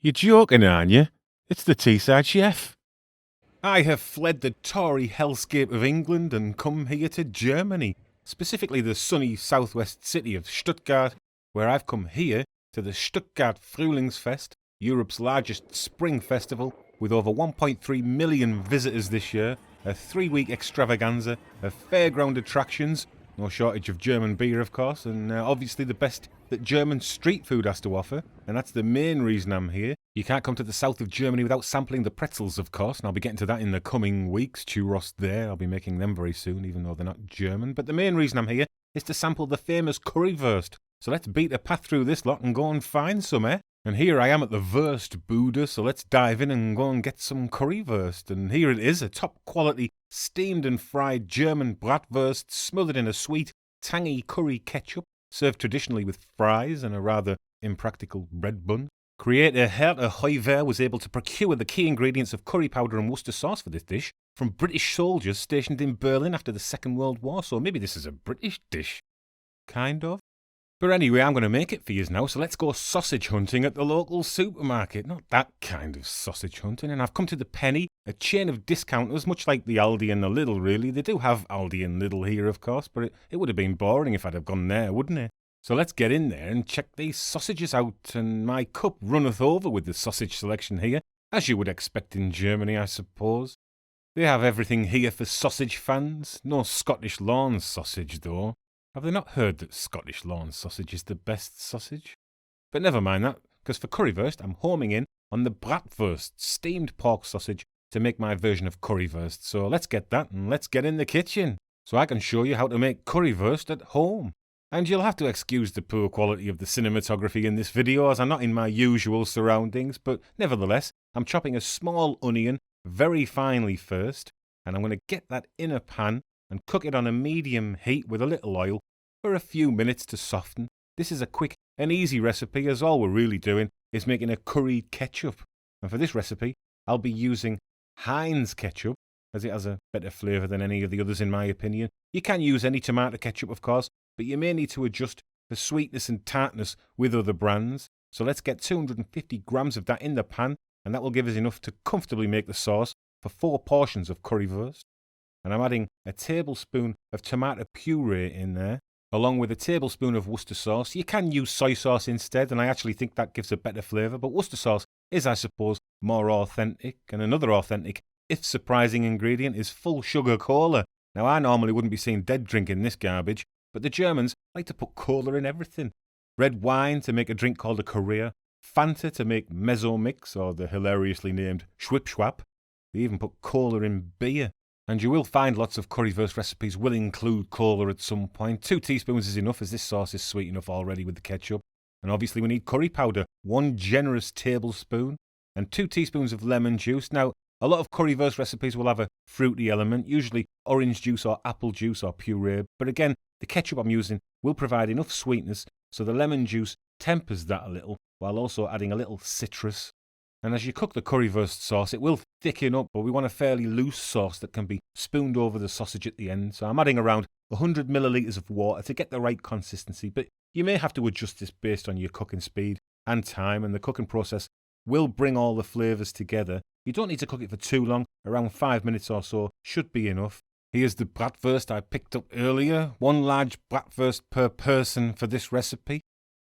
You're joking, aren't you? It's the Teesside Chef. I have fled the Tory hellscape of England and come here to Germany, specifically the sunny southwest city of Stuttgart, where I've come here to the Stuttgart Frühlingsfest, Europe's largest spring festival, with over 1.3 million visitors this year, a 3-week extravaganza of fairground attractions, no shortage of German beer of course, and obviously the best that German street food has to offer, and that's the main reason I'm here. You can't come to the south of Germany without sampling the pretzels, of course, and I'll be getting to that in the coming weeks. Churros there, I'll be making them very soon, even though they're not German. But the main reason I'm here is to sample the famous Currywurst. So let's beat a path through this lot and go and find some, eh? And here I am at the Wurst Bude, so let's dive in and go and get some Currywurst. And here it is, a top-quality, steamed and fried German bratwurst smothered in a sweet, tangy curry ketchup, served traditionally with fries and a rather impractical bread bun. Creator Herta Heuver was able to procure the key ingredients of curry powder and Worcester sauce for this dish from British soldiers stationed in Berlin after the Second World War, so maybe this is a British dish. Kind of. But anyway, I'm going to make it for you now, so let's go sausage hunting at the local supermarket. Not that kind of sausage hunting. And I've come to the Penny, a chain of discounters, much like the Aldi and the Lidl, really. They do have Aldi and Lidl here, of course, but it would have been boring if I'd have gone there, wouldn't it? So let's get in there and check these sausages out, and my cup runneth over with the sausage selection here, as you would expect in Germany, I suppose. They have everything here for sausage fans. No Scottish lawn sausage, though. Have they not heard that Scottish lawn sausage is the best sausage? But never mind that, because for Currywurst, I'm homing in on the bratwurst, steamed pork sausage, to make my version of Currywurst. So let's get that, and let's get in the kitchen, so I can show you how to make Currywurst at home. And you'll have to excuse the poor quality of the cinematography in this video, as I'm not in my usual surroundings, but nevertheless, I'm chopping a small onion very finely first, and I'm going to get that in a pan and cook it on a medium heat with a little oil for a few minutes to soften. This is a quick and easy recipe, as all we're really doing is making a curried ketchup. And for this recipe, I'll be using Heinz ketchup, as it has a better flavour than any of the others in my opinion. You can use any tomato ketchup, of course, but you may need to adjust the sweetness and tartness with other brands. So let's get 250 grams of that in the pan, and that will give us enough to comfortably make the sauce for 4 portions of Currywurst. And I'm adding a tablespoon of tomato puree in there, along with a tablespoon of Worcester sauce. You can use soy sauce instead, and I actually think that gives a better flavour, but Worcester sauce is, I suppose, more authentic. And another authentic, if surprising ingredient, is full sugar cola. Now, I normally wouldn't be seen dead drinking this garbage, but the Germans like to put cola in everything. Red wine to make a drink called a Korea, Fanta to make mezzo mix, or the hilariously named Schwipschwap. They even put cola in beer. And you will find lots of Currywurst recipes will include cola at some point. 2 teaspoons is enough, as this sauce is sweet enough already with the ketchup. And obviously we need curry powder, 1 generous tablespoon, and 2 teaspoons of lemon juice. Now, a lot of Currywurst recipes will have a fruity element, usually orange juice or apple juice or puree. But again, the ketchup I'm using will provide enough sweetness, so the lemon juice tempers that a little, while also adding a little citrus. And as you cook the Currywurst sauce, it will thicken up, but we want a fairly loose sauce that can be spooned over the sausage at the end. So I'm adding around 100 millilitres of water to get the right consistency, but you may have to adjust this based on your cooking speed and time, and the cooking process will bring all the flavours together. You don't need to cook it for too long, around 5 minutes or so should be enough. Here's the bratwurst I picked up earlier, 1 large bratwurst per person for this recipe.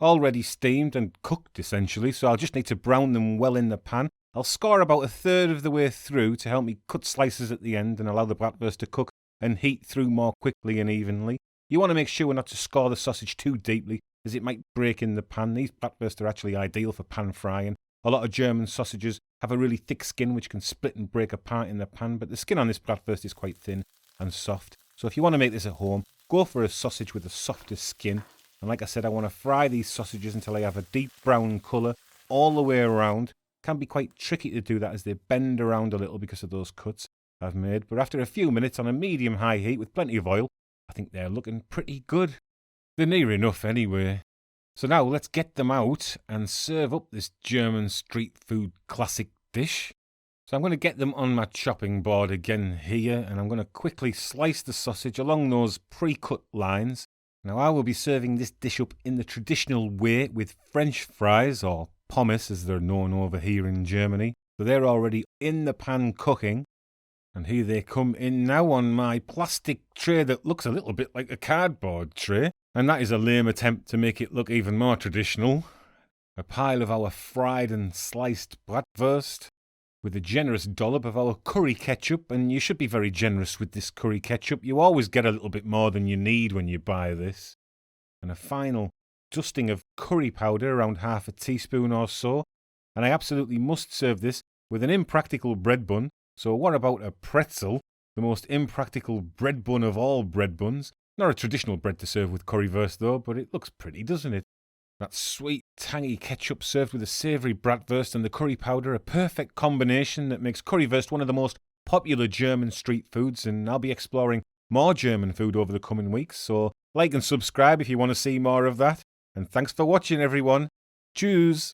Already steamed and cooked essentially, so I'll just need to brown them well in the pan. I'll score about 1/3 of the way through to help me cut slices at the end and allow the bratwurst to cook and heat through more quickly and evenly. You want to make sure not to score the sausage too deeply, as it might break in the pan. These bratwurst are actually ideal for pan frying. A lot of German sausages have a really thick skin which can split and break apart in the pan, but the skin on this bratwurst is quite thin and soft. So if you want to make this at home, go for a sausage with a softer skin. And like I said, I want to fry these sausages until they have a deep brown colour all the way around. Can be quite tricky to do that as they bend around a little because of those cuts I've made. But after a few minutes on a medium-high heat with plenty of oil, I think they're looking pretty good. They're near enough anyway. So now let's get them out and serve up this German street food classic dish. So I'm going to get them on my chopping board again here, and I'm going to quickly slice the sausage along those pre-cut lines. Now I will be serving this dish up in the traditional way with French fries or pommes as they're known over here in Germany. So they're already in the pan cooking. And here they come in now on my plastic tray that looks a little bit like a cardboard tray. And that is a lame attempt to make it look even more traditional. A pile of our fried and sliced bratwurst with a generous dollop of our curry ketchup. And you should be very generous with this curry ketchup. You always get a little bit more than you need when you buy this. And a final dusting of curry powder, around half a teaspoon or so. And I absolutely must serve this with an impractical bread bun. So what about a pretzel, the most impractical bread bun of all bread buns? Not a traditional bread to serve with currywurst though, but it looks pretty, doesn't it? That sweet, tangy ketchup served with a savoury bratwurst and the curry powder, a perfect combination that makes currywurst one of the most popular German street foods, and I'll be exploring more German food over the coming weeks, so like and subscribe if you want to see more of that. And thanks for watching, everyone. Tschüss!